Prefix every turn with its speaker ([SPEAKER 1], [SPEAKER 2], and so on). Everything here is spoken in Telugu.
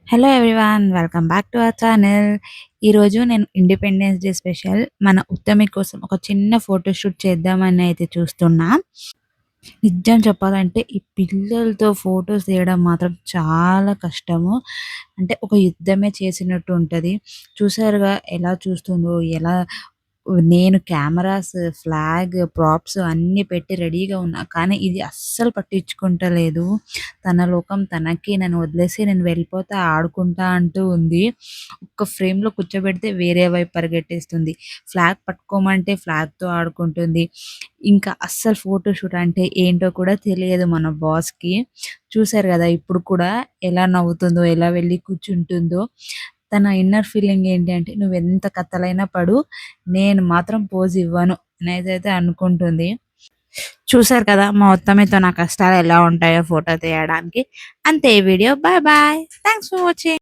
[SPEAKER 1] Hello everyone. Welcome back to our channel. ఈరోజు నేను ఇండిపెండెన్స్ డే స్పెషల్ మన ఉత్తమి కోసం ఒక చిన్న ఫోటోషూట్ చేద్దామని అయితే చూస్తున్నా. నిజం చెప్పాలంటే ఈ పిల్లలతో ఫోటోస్ తీయడం మాత్రం చాలా కష్టము. అంటే ఒక యుద్ధమే చేసినట్టు ఉంటది. చూసారుగా ఎలా చూస్తుందో, ఎలా నేను కెమెరాస్, ఫ్లాగ్, ప్రాప్స్ అన్నీ పెట్టి రెడీగా ఉన్నా. కానీ ఇది అస్సలు పట్టించుకుంటలేదు. తన లోకం తనకి, నన్ను వదిలేసి నేను వెళ్ళిపోతా, ఆడుకుంటా అంటూ ఉంది. ఒక్క ఫ్రేమ్‌లో కూర్చోబెడితే వేరే వైపు పరిగెట్టేస్తుంది. ఫ్లాగ్ పట్టుకోమంటే ఫ్లాగ్‌తో ఆడుకుంటుంది. ఇంకా అస్సలు ఫోటోషూట్ అంటే ఏంటో కూడా తెలియదు మన బాస్‌కి. చూసారు గదా! ఇప్పుడు కూడా ఎలా నవ్వుతుందో, ఎలా వెళ్లి కూర్చుంటుందో. తన ఇన్నర్ ఫీలింగ్ ఏంటి అంటే, "నువ్వెంత కథలైనా పడు, నేను మాత్రం పోజ్ ఇవ్వను" అనేదైతే అనుకుంటుంది. చూసారు కదా! మా ఉత్తమితో నా కష్టాలు ఎలా ఉంటాయో ఫోటో తీయడానికి. అంతే ఈ వీడియో. Bye bye. Thanks for watching.